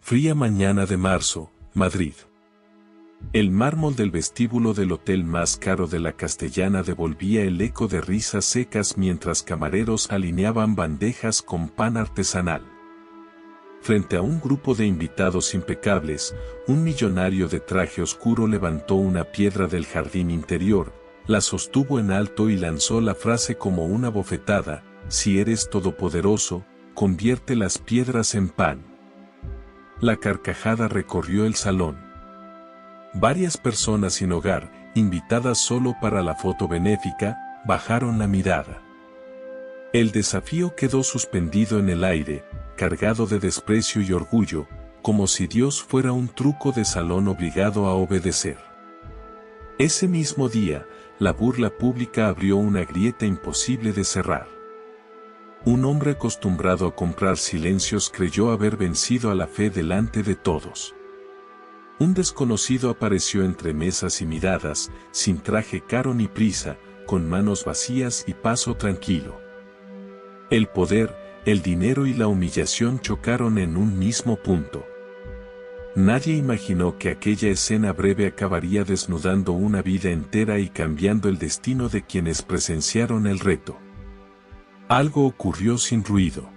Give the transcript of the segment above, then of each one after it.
Fría mañana de marzo, Madrid. El mármol del vestíbulo del hotel más caro de la Castellana devolvía el eco de risas secas mientras camareros alineaban bandejas con pan artesanal. Frente a un grupo de invitados impecables, un millonario de traje oscuro levantó una piedra del jardín interior, la sostuvo en alto y lanzó la frase como una bofetada: si eres todopoderoso, convierte las piedras en pan. La carcajada recorrió el salón. Varias personas sin hogar, invitadas solo para la foto benéfica, bajaron la mirada. El desafío quedó suspendido en el aire, cargado de desprecio y orgullo, como si Dios fuera un truco de salón obligado a obedecer. Ese mismo día, la burla pública abrió una grieta imposible de cerrar. Un hombre acostumbrado a comprar silencios creyó haber vencido a la fe delante de todos. Un desconocido apareció entre mesas y miradas, sin traje caro ni prisa, con manos vacías y paso tranquilo. El poder, el dinero y la humillación chocaron en un mismo punto. Nadie imaginó que aquella escena breve acabaría desnudando una vida entera y cambiando el destino de quienes presenciaron el reto. Algo ocurrió sin ruido.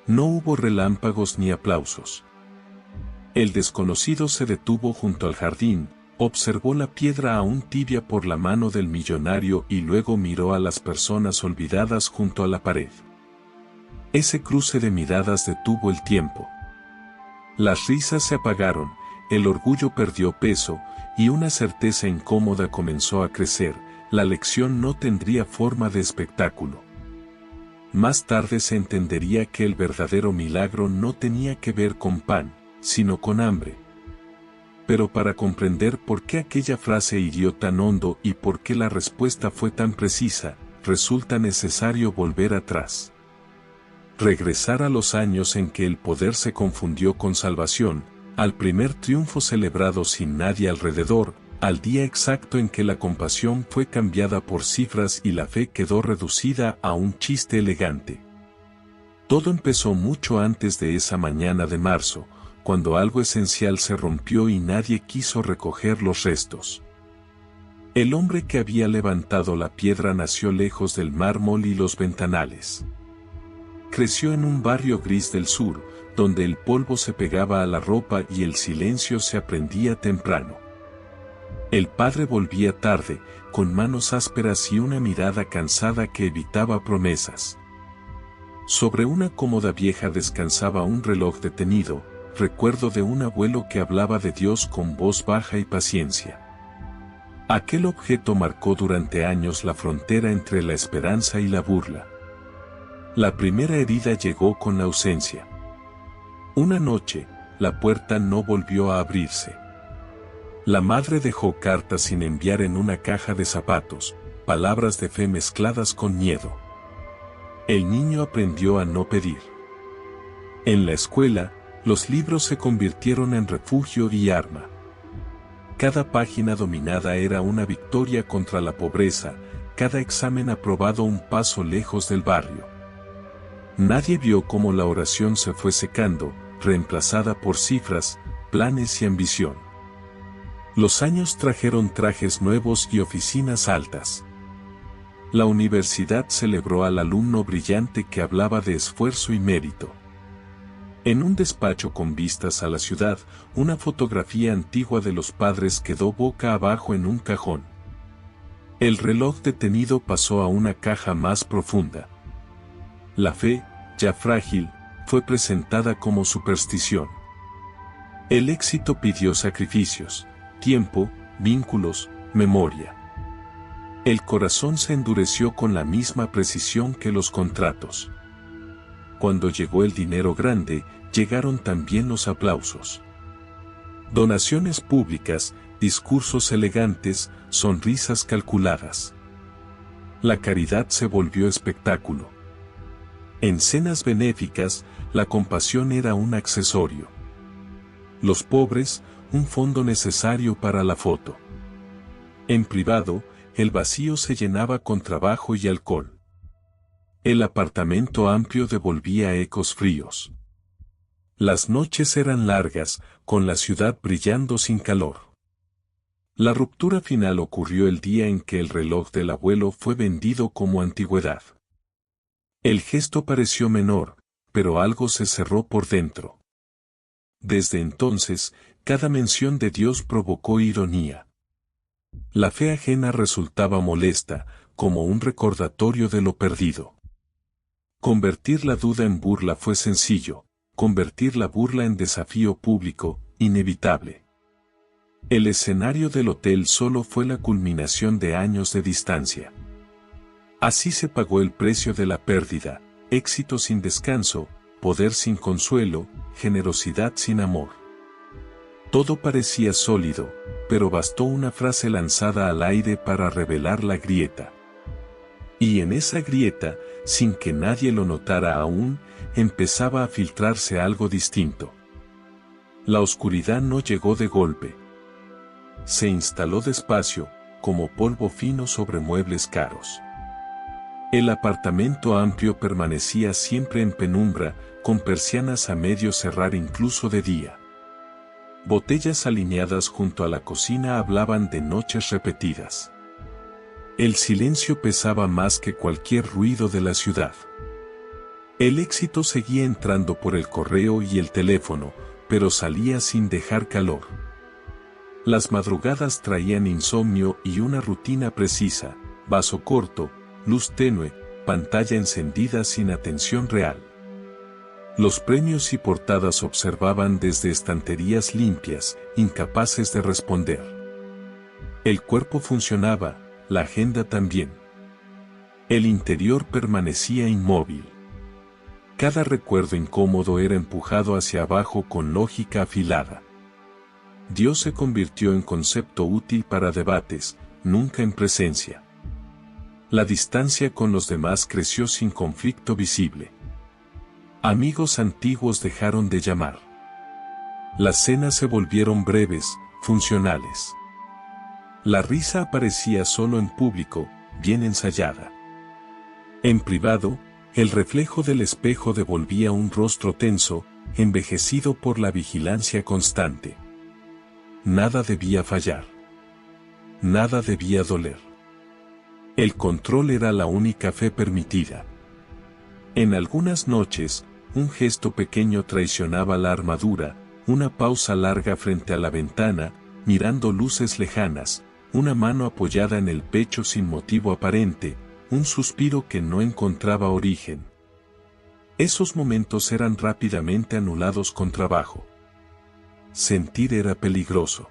No hubo relámpagos ni aplausos. El desconocido se detuvo junto al jardín, observó la piedra aún tibia por la mano del millonario y luego miró a las personas olvidadas junto a la pared. Ese cruce de miradas detuvo el tiempo. Las risas se apagaron, el orgullo perdió peso, y una certeza incómoda comenzó a crecer: la lección no tendría forma de espectáculo. Más tarde se entendería que el verdadero milagro no tenía que ver con pan, sino con hambre. Pero para comprender por qué aquella frase hirió tan hondo y por qué la respuesta fue tan precisa, resulta necesario volver atrás. Regresar a los años en que el poder se confundió con salvación, al primer triunfo celebrado sin nadie alrededor, al día exacto en que la compasión fue cambiada por cifras y la fe quedó reducida a un chiste elegante. Todo empezó mucho antes de esa mañana de marzo, cuando algo esencial se rompió y nadie quiso recoger los restos. El hombre que había levantado la piedra nació lejos del mármol y los ventanales. Creció en un barrio gris del sur, donde el polvo se pegaba a la ropa y el silencio se aprendía temprano. El padre volvía tarde, con manos ásperas y una mirada cansada que evitaba promesas. Sobre una cómoda vieja descansaba un reloj detenido, recuerdo de un abuelo que hablaba de Dios con voz baja y paciencia. Aquel objeto marcó durante años la frontera entre la esperanza y la burla. La primera herida llegó con la ausencia. Una noche, la puerta no volvió a abrirse. La madre dejó cartas sin enviar en una caja de zapatos, palabras de fe mezcladas con miedo. El niño aprendió a no pedir. En la escuela, los libros se convirtieron en refugio y arma. Cada página dominada era una victoria contra la pobreza, cada examen aprobado un paso lejos del barrio. Nadie vio cómo la oración se fue secando, reemplazada por cifras, planes y ambición. Los años trajeron trajes nuevos y oficinas altas. La universidad celebró al alumno brillante que hablaba de esfuerzo y mérito. En un despacho con vistas a la ciudad, una fotografía antigua de los padres quedó boca abajo en un cajón. El reloj detenido pasó a una caja más profunda. La fe, ya frágil, fue presentada como superstición. El éxito pidió sacrificios, tiempo, vínculos, memoria. El corazón se endureció con la misma precisión que los contratos. Cuando llegó el dinero grande, llegaron también los aplausos. Donaciones públicas, discursos elegantes, sonrisas calculadas. La caridad se volvió espectáculo. En cenas benéficas, la compasión era un accesorio. Los pobres, un fondo necesario para la foto. En privado, el vacío se llenaba con trabajo y alcohol. El apartamento amplio devolvía ecos fríos. Las noches eran largas, con la ciudad brillando sin calor. La ruptura final ocurrió el día en que el reloj del abuelo fue vendido como antigüedad. El gesto pareció menor, pero algo se cerró por dentro. Desde entonces, cada mención de Dios provocó ironía. La fe ajena resultaba molesta, como un recordatorio de lo perdido. Convertir la duda en burla fue sencillo, convertir la burla en desafío público, inevitable. El escenario del hotel solo fue la culminación de años de distancia. Así se pagó el precio de la pérdida, éxito sin descanso, poder sin consuelo, generosidad sin amor. Todo parecía sólido, pero bastó una frase lanzada al aire para revelar la grieta. Y en esa grieta, sin que nadie lo notara aún, empezaba a filtrarse algo distinto. La oscuridad no llegó de golpe. Se instaló despacio, como polvo fino sobre muebles caros. El apartamento amplio permanecía siempre en penumbra, con persianas a medio cerrar incluso de día. Botellas alineadas junto a la cocina hablaban de noches repetidas. El silencio pesaba más que cualquier ruido de la ciudad. El éxito seguía entrando por el correo y el teléfono, pero salía sin dejar calor. Las madrugadas traían insomnio y una rutina precisa, vaso corto, luz tenue, pantalla encendida sin atención real. Los premios y portadas observaban desde estanterías limpias, incapaces de responder. El cuerpo funcionaba, la agenda también. El interior permanecía inmóvil. Cada recuerdo incómodo era empujado hacia abajo con lógica afilada. Dios se convirtió en concepto útil para debates, nunca en presencia. La distancia con los demás creció sin conflicto visible. Amigos antiguos dejaron de llamar. Las cenas se volvieron breves, funcionales. La risa aparecía solo en público, bien ensayada. En privado, el reflejo del espejo devolvía un rostro tenso, envejecido por la vigilancia constante. Nada debía fallar. Nada debía doler. El control era la única fe permitida. En algunas noches, un gesto pequeño traicionaba la armadura, una pausa larga frente a la ventana, mirando luces lejanas, una mano apoyada en el pecho sin motivo aparente, un suspiro que no encontraba origen. Esos momentos eran rápidamente anulados con trabajo. Sentir era peligroso.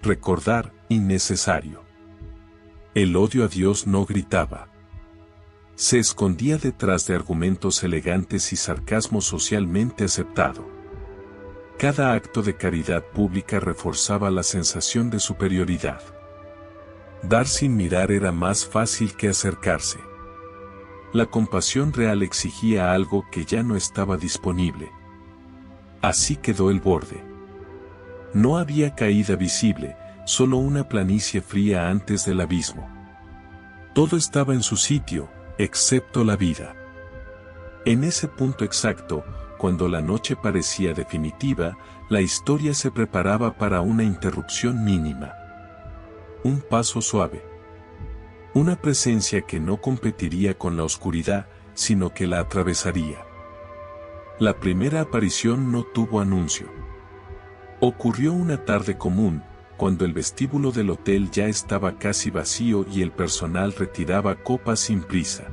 Recordar, innecesario. El odio a Dios no gritaba. Se escondía detrás de argumentos elegantes y sarcasmo socialmente aceptado. Cada acto de caridad pública reforzaba la sensación de superioridad. Dar sin mirar era más fácil que acercarse. La compasión real exigía algo que ya no estaba disponible. Así quedó el borde. No había caída visible, solo una planicie fría antes del abismo. Todo estaba en su sitio, excepto la vida. En ese punto exacto, cuando la noche parecía definitiva, la historia se preparaba para una interrupción mínima. Un paso suave. Una presencia que no competiría con la oscuridad, sino que la atravesaría. La primera aparición no tuvo anuncio. Ocurrió una tarde común, cuando el vestíbulo del hotel ya estaba casi vacío y el personal retiraba copas sin prisa.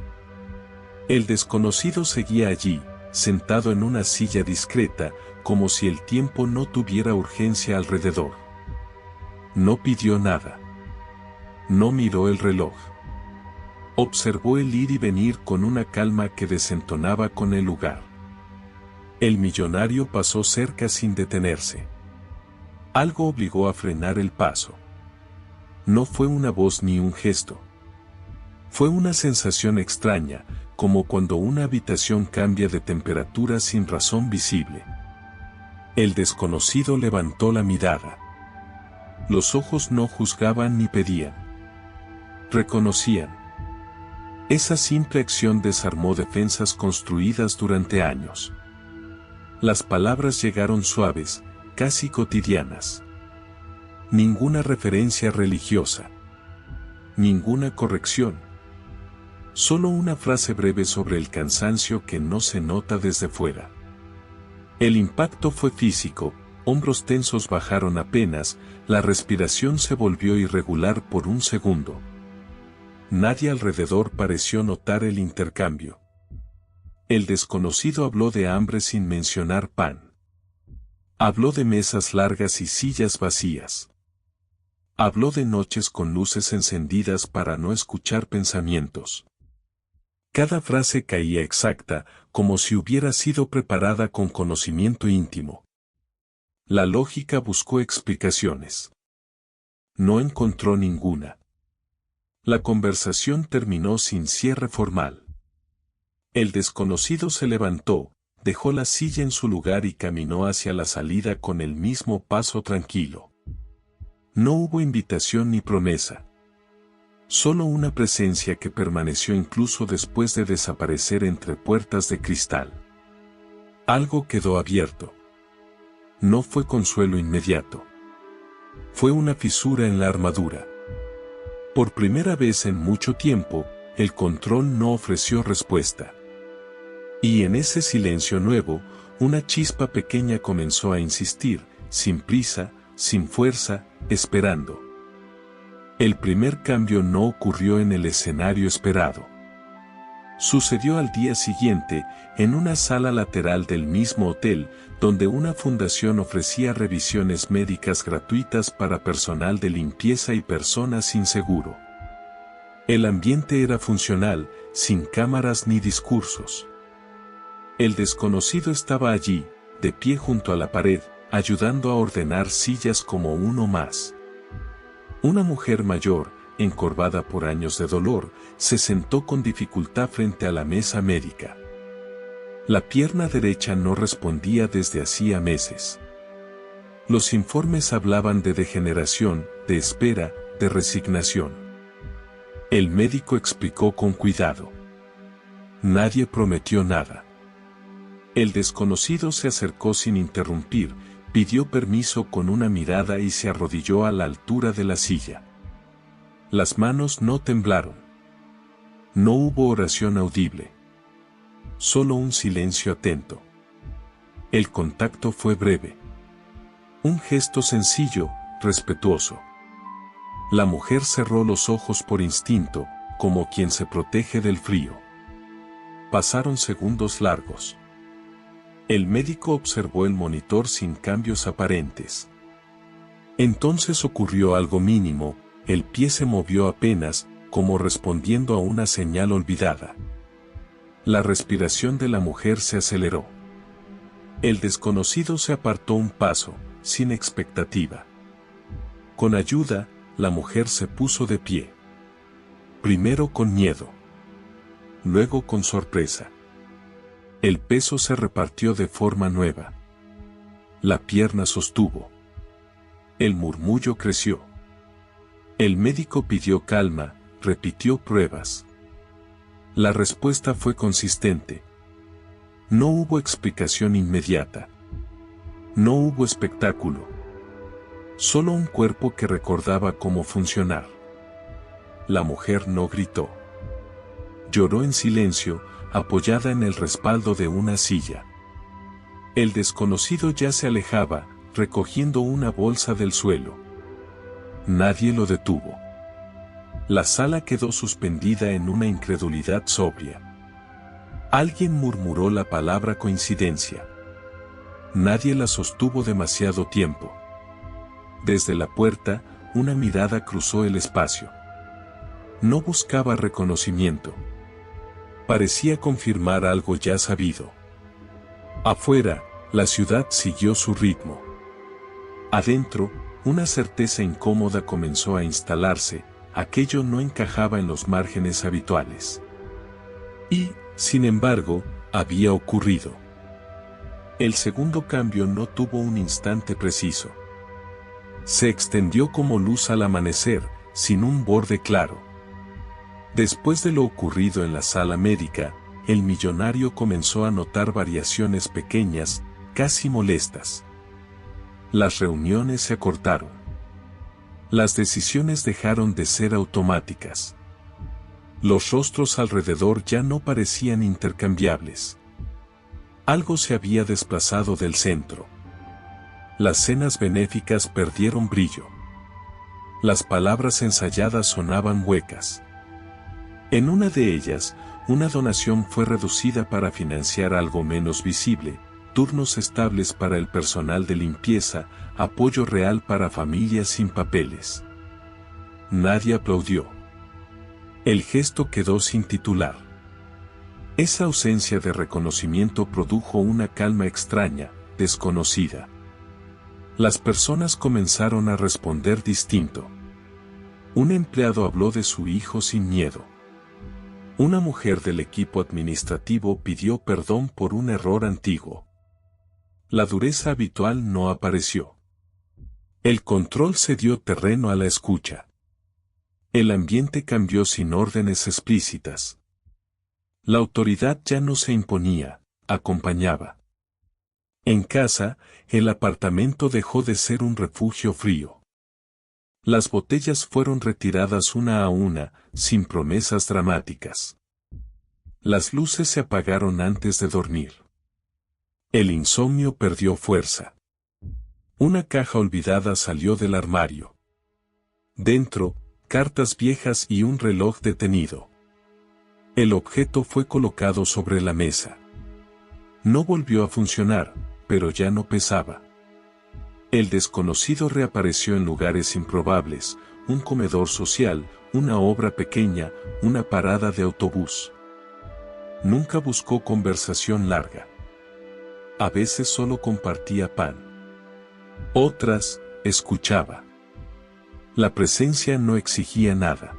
El desconocido seguía allí, sentado en una silla discreta, como si el tiempo no tuviera urgencia alrededor. No pidió nada. No miró el reloj. Observó el ir y venir con una calma que desentonaba con el lugar. El millonario pasó cerca sin detenerse. Algo obligó a frenar el paso. No fue una voz ni un gesto. Fue una sensación extraña, como cuando una habitación cambia de temperatura sin razón visible. El desconocido levantó la mirada. Los ojos no juzgaban ni pedían. Reconocían. Esa simple acción desarmó defensas construidas durante años. Las palabras llegaron suaves, casi cotidianas. Ninguna referencia religiosa. Ninguna corrección. Solo una frase breve sobre el cansancio que no se nota desde fuera. El impacto fue físico, hombros tensos bajaron apenas, la respiración se volvió irregular por un segundo. Nadie alrededor pareció notar el intercambio. El desconocido habló de hambre sin mencionar pan. Habló de mesas largas y sillas vacías. Habló de noches con luces encendidas para no escuchar pensamientos. Cada frase caía exacta, como si hubiera sido preparada con conocimiento íntimo. La lógica buscó explicaciones. No encontró ninguna. La conversación terminó sin cierre formal. El desconocido se levantó, dejó la silla en su lugar y caminó hacia la salida con el mismo paso tranquilo. No hubo invitación ni promesa. Solo una presencia que permaneció incluso después de desaparecer entre puertas de cristal. Algo quedó abierto. No fue consuelo inmediato. Fue una fisura en la armadura. Por primera vez en mucho tiempo, el control no ofreció respuesta. Y en ese silencio nuevo, una chispa pequeña comenzó a insistir, sin prisa, sin fuerza, esperando. El primer cambio no ocurrió en el escenario esperado. Sucedió al día siguiente, en una sala lateral del mismo hotel, donde una fundación ofrecía revisiones médicas gratuitas para personal de limpieza y personas sin seguro. El ambiente era funcional, sin cámaras ni discursos. El desconocido estaba allí, de pie junto a la pared, ayudando a ordenar sillas como uno más. Una mujer mayor, encorvada por años de dolor, se sentó con dificultad frente a la mesa médica. La pierna derecha no respondía desde hacía meses. Los informes hablaban de degeneración, de espera, de resignación. El médico explicó con cuidado. Nadie prometió nada. El desconocido se acercó sin interrumpir, pidió permiso con una mirada y se arrodilló a la altura de la silla. Las manos no temblaron. No hubo oración audible. Solo un silencio atento. El contacto fue breve. Un gesto sencillo, respetuoso. La mujer cerró los ojos por instinto, como quien se protege del frío. Pasaron segundos largos. El médico observó el monitor sin cambios aparentes. Entonces ocurrió algo mínimo, el pie se movió apenas, como respondiendo a una señal olvidada. La respiración de la mujer se aceleró. El desconocido se apartó un paso, sin expectativa. Con ayuda, la mujer se puso de pie. Primero con miedo. Luego con sorpresa. El peso se repartió de forma nueva. La pierna sostuvo. El murmullo creció. El médico pidió calma, repitió pruebas. La respuesta fue consistente. No hubo explicación inmediata. No hubo espectáculo. Solo un cuerpo que recordaba cómo funcionar. La mujer no gritó. Lloró en silencio, apoyada en el respaldo de una silla. El desconocido ya se alejaba, recogiendo una bolsa del suelo. Nadie lo detuvo. La sala quedó suspendida en una incredulidad sobria. Alguien murmuró la palabra coincidencia. Nadie la sostuvo demasiado tiempo. Desde la puerta, una mirada cruzó el espacio. No buscaba reconocimiento. Parecía confirmar algo ya sabido. Afuera, la ciudad siguió su ritmo. Adentro, una certeza incómoda comenzó a instalarse, aquello no encajaba en los márgenes habituales. Y, sin embargo, había ocurrido. El segundo cambio no tuvo un instante preciso. Se extendió como luz al amanecer, sin un borde claro. Después de lo ocurrido en la sala médica, el millonario comenzó a notar variaciones pequeñas, casi molestas. Las reuniones se acortaron. Las decisiones dejaron de ser automáticas. Los rostros alrededor ya no parecían intercambiables. Algo se había desplazado del centro. Las cenas benéficas perdieron brillo. Las palabras ensayadas sonaban huecas. En una de ellas, una donación fue reducida para financiar algo menos visible, turnos estables para el personal de limpieza, apoyo real para familias sin papeles. Nadie aplaudió. El gesto quedó sin titular. Esa ausencia de reconocimiento produjo una calma extraña, desconocida. Las personas comenzaron a responder distinto. Un empleado habló de su hijo sin miedo. Una mujer del equipo administrativo pidió perdón por un error antiguo. La dureza habitual no apareció. El control cedió terreno a la escucha. El ambiente cambió sin órdenes explícitas. La autoridad ya no se imponía, acompañaba. En casa, el apartamento dejó de ser un refugio frío. Las botellas fueron retiradas una a una, sin promesas dramáticas. Las luces se apagaron antes de dormir. El insomnio perdió fuerza. Una caja olvidada salió del armario. Dentro, cartas viejas y un reloj detenido. El objeto fue colocado sobre la mesa. No volvió a funcionar, pero ya no pesaba. El desconocido reapareció en lugares improbables, un comedor social, una obra pequeña, una parada de autobús. Nunca buscó conversación larga. A veces solo compartía pan. Otras, escuchaba. La presencia no exigía nada.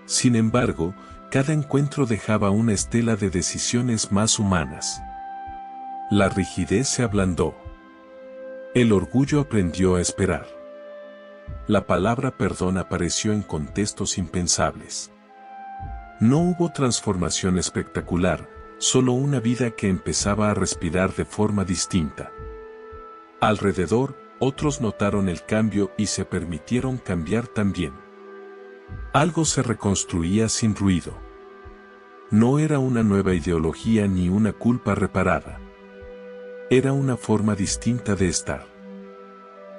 Sin embargo, cada encuentro dejaba una estela de decisiones más humanas. La rigidez se ablandó. El orgullo aprendió a esperar. La palabra perdón apareció en contextos impensables. No hubo transformación espectacular, solo una vida que empezaba a respirar de forma distinta. Alrededor, otros notaron el cambio y se permitieron cambiar también. Algo se reconstruía sin ruido. No era una nueva ideología ni una culpa reparada. Era una forma distinta de estar.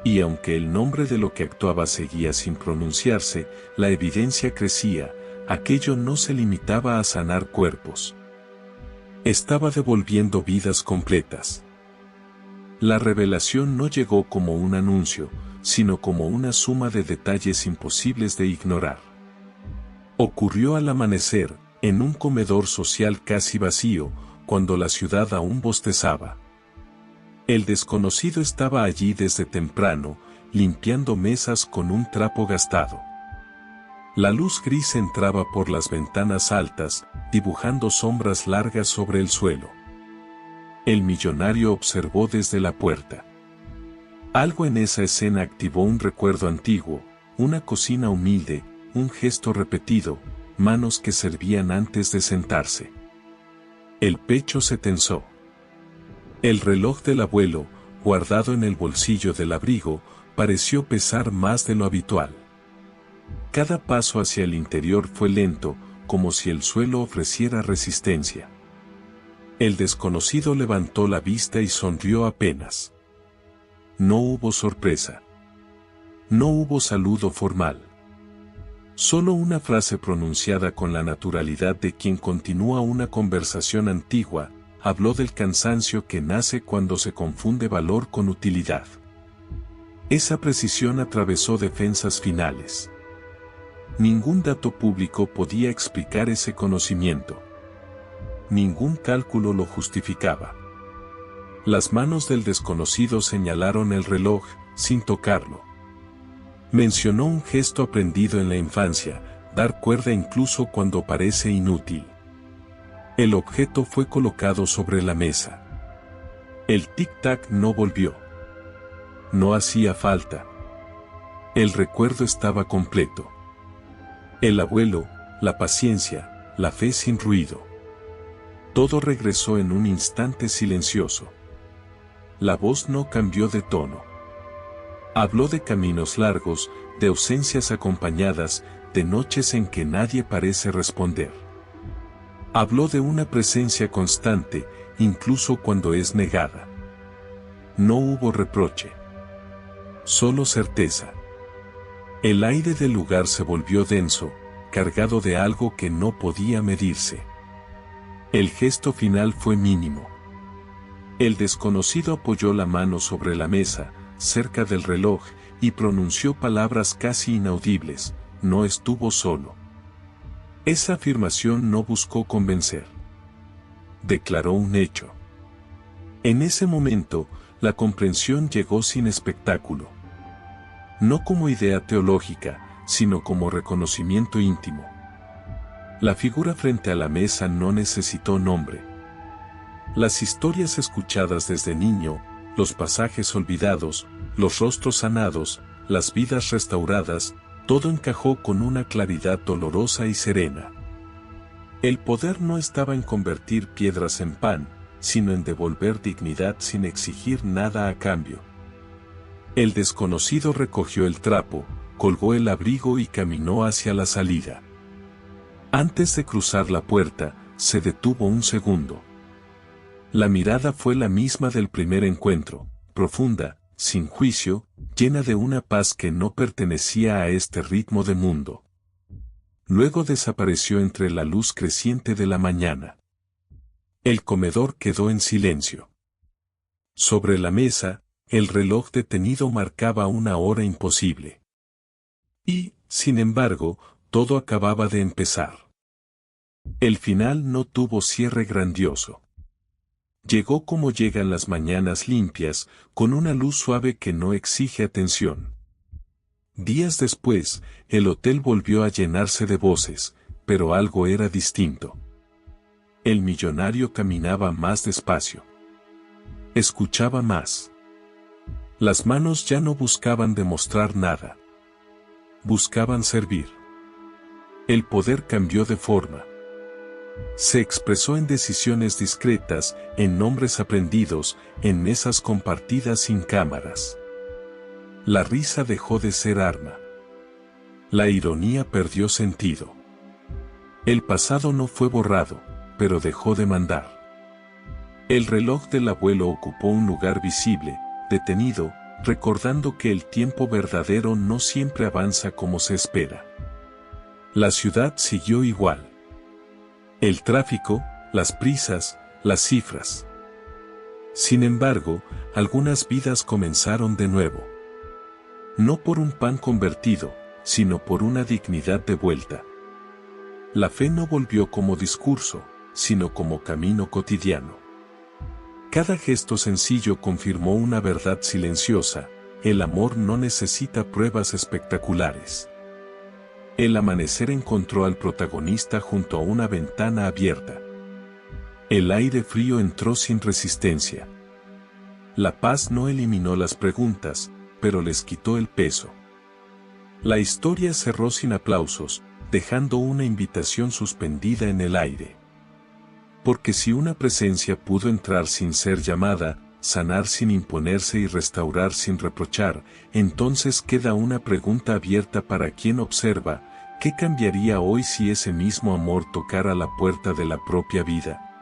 Y aunque el nombre de lo que actuaba seguía sin pronunciarse, la evidencia crecía, aquello no se limitaba a sanar cuerpos. Estaba devolviendo vidas completas. La revelación no llegó como un anuncio, sino como una suma de detalles imposibles de ignorar. Ocurrió al amanecer, en un comedor social casi vacío, cuando la ciudad aún bostezaba. El desconocido estaba allí desde temprano, limpiando mesas con un trapo gastado. La luz gris entraba por las ventanas altas, dibujando sombras largas sobre el suelo. El millonario observó desde la puerta. Algo en esa escena activó un recuerdo antiguo, una cocina humilde, un gesto repetido, manos que servían antes de sentarse. El pecho se tensó. El reloj del abuelo, guardado en el bolsillo del abrigo, pareció pesar más de lo habitual. Cada paso hacia el interior fue lento, como si el suelo ofreciera resistencia. El desconocido levantó la vista y sonrió apenas. No hubo sorpresa. No hubo saludo formal. Solo una frase pronunciada con la naturalidad de quien continúa una conversación antigua, habló del cansancio que nace cuando se confunde valor con utilidad. Esa precisión atravesó defensas finales. Ningún dato público podía explicar ese conocimiento. Ningún cálculo lo justificaba. Las manos del desconocido señalaron el reloj, sin tocarlo. Mencionó un gesto aprendido en la infancia, dar cuerda incluso cuando parece inútil. El objeto fue colocado sobre la mesa. El tic-tac no volvió. No hacía falta. El recuerdo estaba completo. El abuelo, la paciencia, la fe sin ruido. Todo regresó en un instante silencioso. La voz no cambió de tono. Habló de caminos largos, de ausencias acompañadas, de noches en que nadie parece responder. Habló de una presencia constante, incluso cuando es negada. No hubo reproche. Solo certeza. El aire del lugar se volvió denso, cargado de algo que no podía medirse. El gesto final fue mínimo. El desconocido apoyó la mano sobre la mesa, cerca del reloj, y pronunció palabras casi inaudibles: no estuvo solo. Esa afirmación no buscó convencer. Declaró un hecho. En ese momento, la comprensión llegó sin espectáculo. No como idea teológica, sino como reconocimiento íntimo. La figura frente a la mesa no necesitó nombre. Las historias escuchadas desde niño, los pasajes olvidados, los rostros sanados, las vidas restauradas, todo encajó con una claridad dolorosa y serena. El poder no estaba en convertir piedras en pan, sino en devolver dignidad sin exigir nada a cambio. El desconocido recogió el trapo, colgó el abrigo y caminó hacia la salida. Antes de cruzar la puerta, se detuvo un segundo. La mirada fue la misma del primer encuentro, profunda, sin juicio, llena de una paz que no pertenecía a este ritmo de mundo. Luego desapareció entre la luz creciente de la mañana. El comedor quedó en silencio. Sobre la mesa, el reloj detenido marcaba una hora imposible. Y, sin embargo, todo acababa de empezar. El final no tuvo cierre grandioso. Llegó como llegan las mañanas limpias, con una luz suave que no exige atención. Días después, el hotel volvió a llenarse de voces, pero algo era distinto. El millonario caminaba más despacio. Escuchaba más. Las manos ya no buscaban demostrar nada. Buscaban servir. El poder cambió de forma. Se expresó en decisiones discretas, en nombres aprendidos, en mesas compartidas sin cámaras. La risa dejó de ser arma. La ironía perdió sentido. El pasado no fue borrado, pero dejó de mandar. El reloj del abuelo ocupó un lugar visible, detenido, recordando que el tiempo verdadero no siempre avanza como se espera. La ciudad siguió igual. El tráfico, las prisas, las cifras. Sin embargo, algunas vidas comenzaron de nuevo. No por un pan convertido, sino por una dignidad de vuelta. La fe no volvió como discurso, sino como camino cotidiano. Cada gesto sencillo confirmó una verdad silenciosa: el amor no necesita pruebas espectaculares. El amanecer encontró al protagonista junto a una ventana abierta. El aire frío entró sin resistencia. La paz no eliminó las preguntas, pero les quitó el peso. La historia cerró sin aplausos, dejando una invitación suspendida en el aire. Porque si una presencia pudo entrar sin ser llamada, sanar sin imponerse y restaurar sin reprochar, entonces queda una pregunta abierta para quien observa: ¿qué cambiaría hoy si ese mismo amor tocara la puerta de la propia vida?